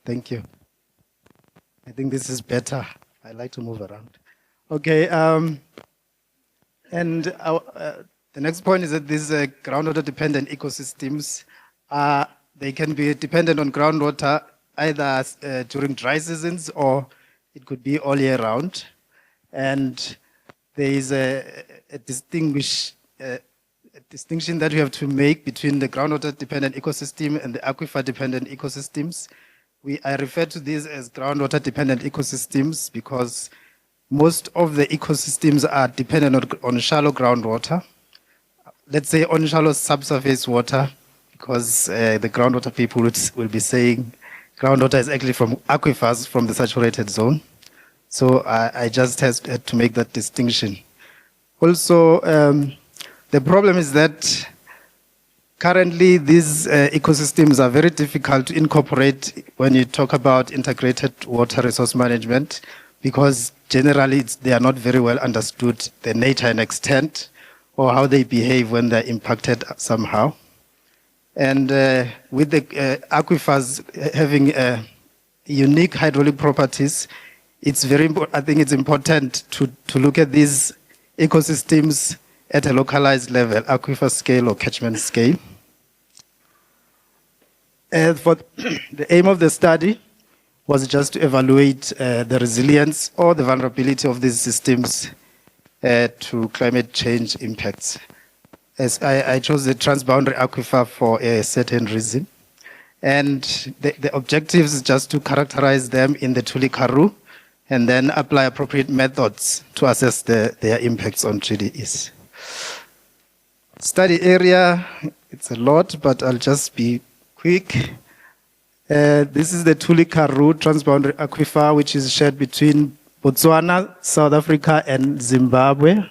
Thank you. I think this is better. I like to move around. Okay, and the next point is that these groundwater-dependent ecosystems, they can be dependent on groundwater either during dry seasons or it could be all year round. And there is a distinction that we have to make between the groundwater-dependent ecosystem and the aquifer-dependent ecosystems. I refer to these as groundwater-dependent ecosystems because most of the ecosystems are dependent on shallow groundwater. Let's say on shallow subsurface water, because the groundwater people will be saying groundwater is actually from aquifers from the saturated zone. So I just had to make that distinction. Also, the problem is that currently these ecosystems are very difficult to incorporate when you talk about integrated water resource management, because generally they are not very well understood, the nature and extent, or how they behave when they're impacted somehow. And with the aquifers having unique hydraulic properties, it's I think it's important to look at these ecosystems at a localized level, aquifer scale or catchment scale. For the aim of the study was just to evaluate the resilience or the vulnerability of these systems to climate change impacts. As I chose the transboundary aquifer for a certain reason. And the objective is just to characterize them in the Tuli Karoo and then apply appropriate methods to assess their impacts on GDEs. Study area, it's a lot, but I'll just be quick. This is the Tuli Karoo transboundary aquifer, which is shared between Botswana, South Africa, and Zimbabwe.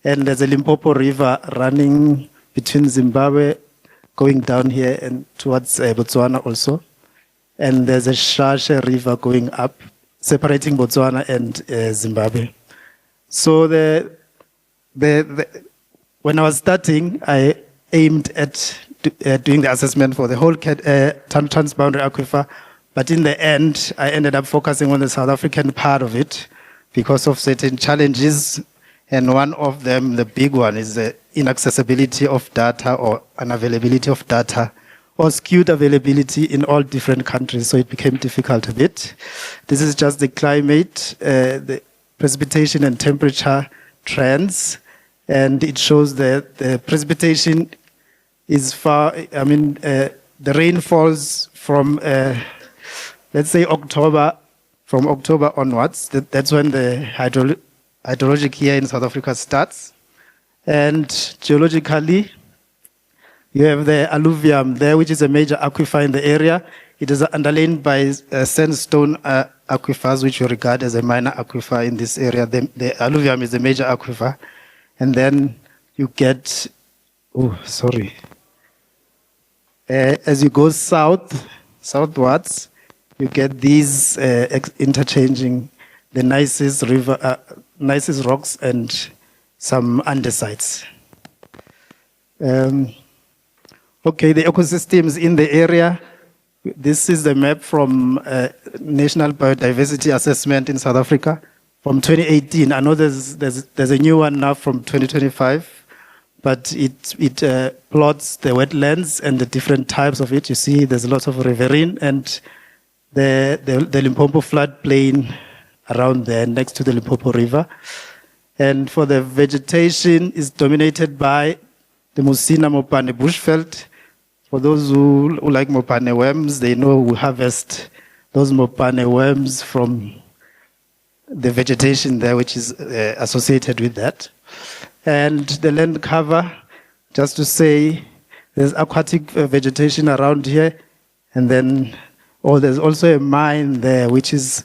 And there's a Limpopo River running between Zimbabwe, going down here and towards Botswana also. And there's a Shashe River going up, separating Botswana and Zimbabwe. So when I was starting, I aimed at doing the assessment for the whole transboundary aquifer, but in the end, I ended up focusing on the South African part of it because of certain challenges, and one of them, the big one, is the inaccessibility of data or unavailability of data or skewed availability in all different countries, so it became difficult a bit. This is just the climate, the precipitation and temperature trends, and it shows that the precipitation is the rain falls from, let's say from October onwards. That's when the hydrologic year in South Africa starts. And geologically, you have the alluvium there, which is a major aquifer in the area. It is underlain by sandstone aquifers, which we regard as a minor aquifer in this area. The alluvium is a major aquifer. And then you get, as you go southwards, you get these interchanging the nicest river, nicest rocks and some andesites. Okay, the ecosystems in the area. This is the map from National Biodiversity Assessment in South Africa from 2018. I know there's a new one now from 2025, but it plots the wetlands and the different types of it. You see, there's a lot of riverine and the Limpopo floodplain around there next to the Limpopo River. And for the vegetation is dominated by the Musina Mopane bushveld. For those who like Mopane worms, they know we harvest those Mopane worms from the vegetation there, which is associated with that. And the land cover, just to say, there's aquatic vegetation around here, and then there's also a mine there, which is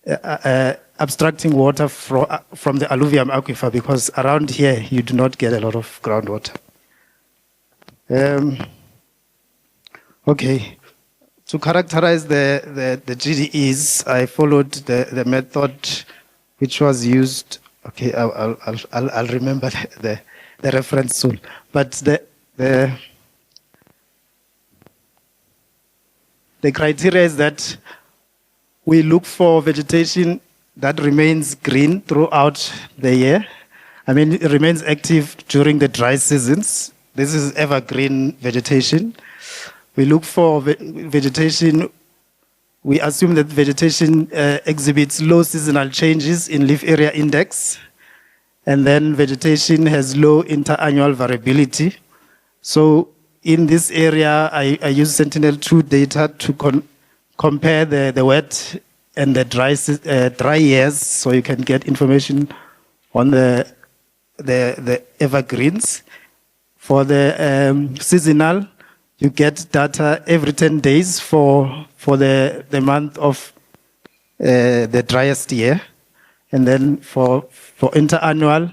abstracting water from the alluvium aquifer, because around here you do not get a lot of groundwater. Okay, to characterize the GDEs, I followed the method which was used. Okay, I'll remember the reference soon. But the The criteria is that we look for vegetation that remains green throughout the year. I mean, it remains active during the dry seasons. This is evergreen vegetation. We look for vegetation. We assume that vegetation exhibits low seasonal changes in leaf area index. And then vegetation has low interannual variability. So in this area, I use Sentinel-2 data to compare the wet and the dry years, so you can get information on the evergreens. For the seasonal, you get data every 10 days for the month of the driest year. And then for interannual,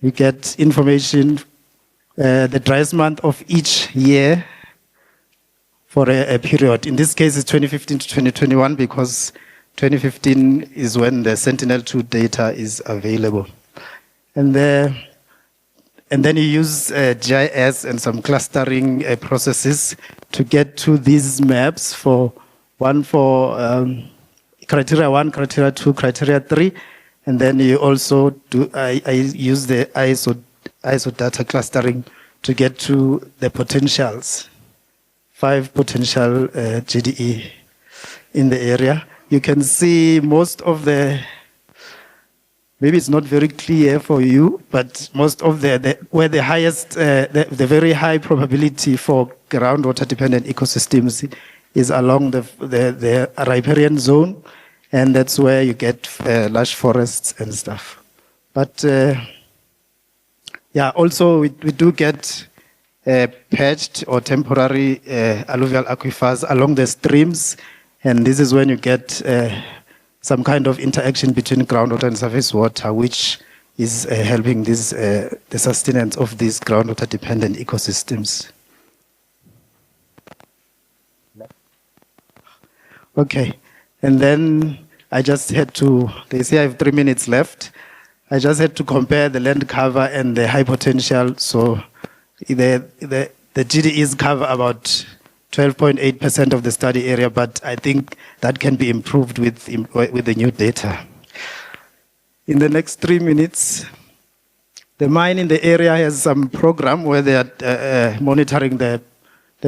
you get information the driest month of each year for a period. In this case, it's 2015 to 2021 because 2015 is when the Sentinel-2 data is available. And then you use GIS and some clustering processes to get to these maps for criteria 1, criteria 2, criteria 3. And then you also do, I use the ISO data clustering to get to the potentials, 5 potential GDE in the area. You can see most of the, maybe it's not very clear for you, but most of where the highest, the very high probability for groundwater dependent ecosystems is along the riparian zone, and that's where you get large forests and stuff. But yeah, also we do get patched or temporary alluvial aquifers along the streams, and this is when you get some kind of interaction between groundwater and surface water, which is helping this, the sustenance of these groundwater-dependent ecosystems. Okay, and then I just had to, they say I have 3 minutes left. I just had to compare the land cover and the high potential. So the GDEs cover about 12.8% of the study area, but I think that can be improved with the new data. In the next 3 minutes, the mine in the area has some program where they are monitoring the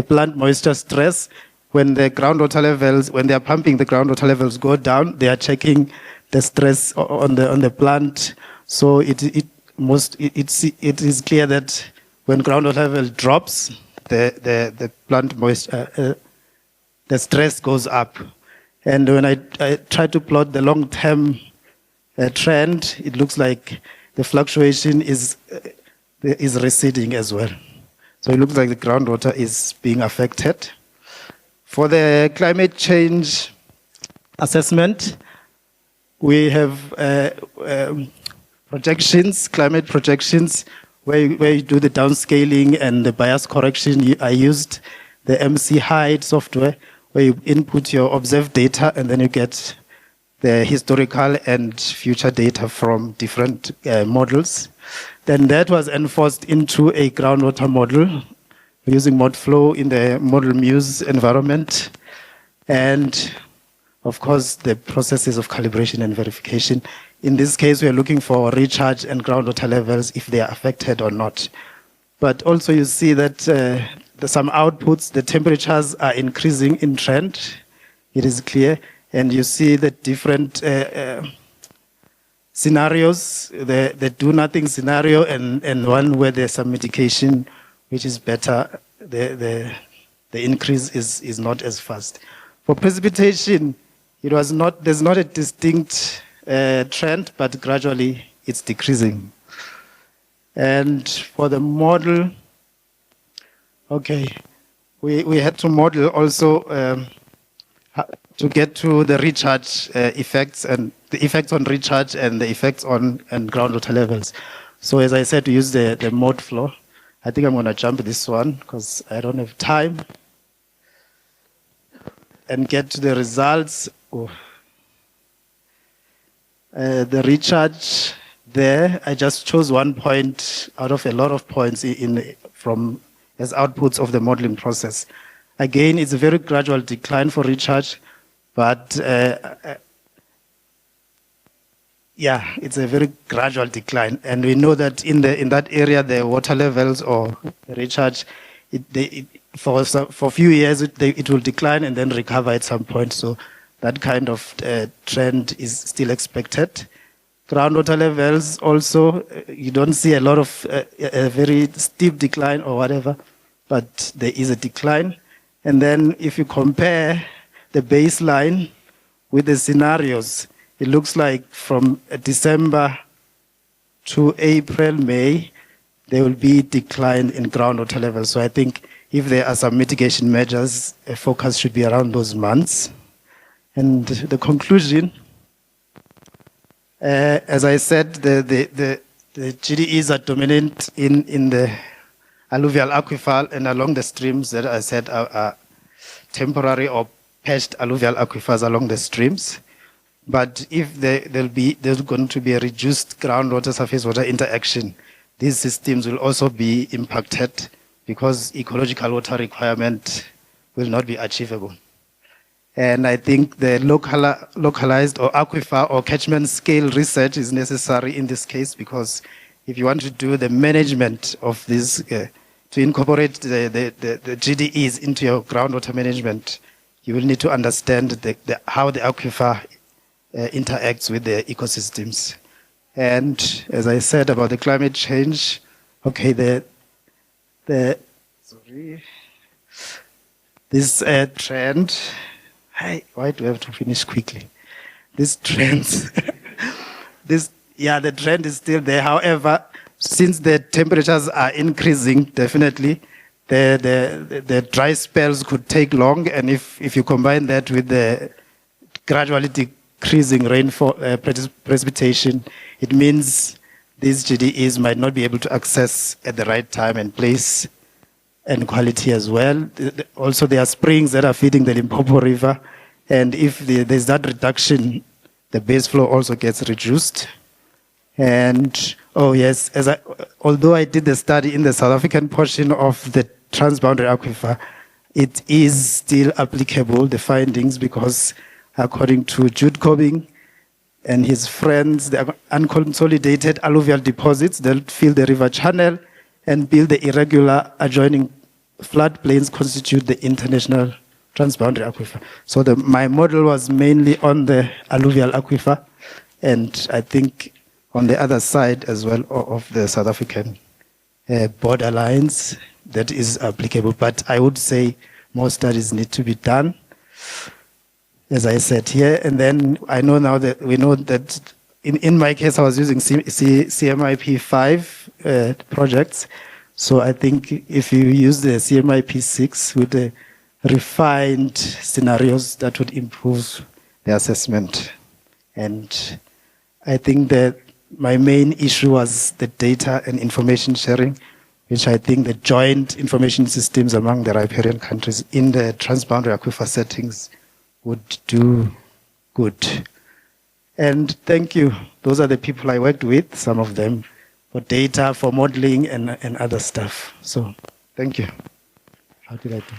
plant moisture stress. When the groundwater levels, when they are pumping, the groundwater levels go down, they are checking the stress on the plant. So it is clear that when groundwater level drops, the plant moisture, the stress goes up. And when I try to plot the long-term trend, it looks like the fluctuation is receding as well. So it looks like the groundwater is being affected. For the climate change assessment, we have projections, climate projections, where you do the downscaling and the bias correction. I used the MC Hide software, where you input your observed data and then you get the historical and future data from different models. Then that was enforced into a groundwater model using ModFlow in the Model Muse environment. And of course, the processes of calibration and verification. In this case, we are looking for recharge and groundwater levels, if they are affected or not. But also you see that some outputs, the temperatures are increasing in trend. It is clear. And you see the different scenarios, the do-nothing scenario and one where there's some mitigation, which is better. The increase is not as fast. For precipitation, there's not a distinct trend, but gradually it's decreasing. And for the model, okay, we had to model also to get to the recharge effects and the effects on recharge and the effects on groundwater levels. So as I said, we use the ModFlow. I think I'm going to jump this one because I don't have time. And get to the results. Oh. The recharge there, I just chose 1 point out of a lot of points as outputs of the modeling process. Again, it's a very gradual decline for recharge, but yeah, it's a very gradual decline. And we know that in that area, the water levels or recharge, for a few years, it will decline and then recover at some point. So that kind of trend is still expected. Groundwater levels also, you don't see a lot of a very steep decline or whatever, but there is a decline. And then if you compare the baseline with the scenarios, it looks like from December to April, May, there will be decline in groundwater levels. So I think if there are some mitigation measures, a focus should be around those months. And the conclusion, as I said, the GDEs are dominant in the alluvial aquifer and along the streams that I said are temporary or patched alluvial aquifers along the streams. But if there's going to be a reduced groundwater surface water interaction, these systems will also be impacted because ecological water requirement will not be achievable. And I think the localized or aquifer or catchment scale research is necessary in this case, because if you want to do the management of this, to incorporate the GDEs into your groundwater management, you will need to understand how the aquifer interacts with the ecosystems. And as I said about the climate change, okay, this trend, why do I have to finish quickly? This trend, the trend is still there. However, since the temperatures are increasing, definitely, the dry spells could take long, and if you combine that with the gradually decreasing rainfall precipitation, it means these GDEs might not be able to access at the right time and place and quality as well. Also, there are springs that are feeding the Limpopo River, and if there's that reduction, the base flow also gets reduced. And oh yes, although I did the study in the South African portion of the transboundary aquifer, it is still applicable, the findings, because according to Jude Cobbing and his friends, the unconsolidated alluvial deposits, they'll fill the river channel and build the irregular adjoining floodplains constitute the international transboundary aquifer. So my model was mainly on the alluvial aquifer, and I think on the other side as well of the South African borderlines, that is applicable. But I would say more studies need to be done, as I said here. And then I know now that we know that in my case, I was using CMIP 5 projects. So I think if you use the CMIP 6 with the refined scenarios, that would improve the assessment. And I think that my main issue was the data and information sharing, which I think the joint information systems among the riparian countries in the transboundary aquifer settings would do good. And thank you. Those are the people I worked with, some of them, for data, for modeling, and other stuff. So thank you. How did I do?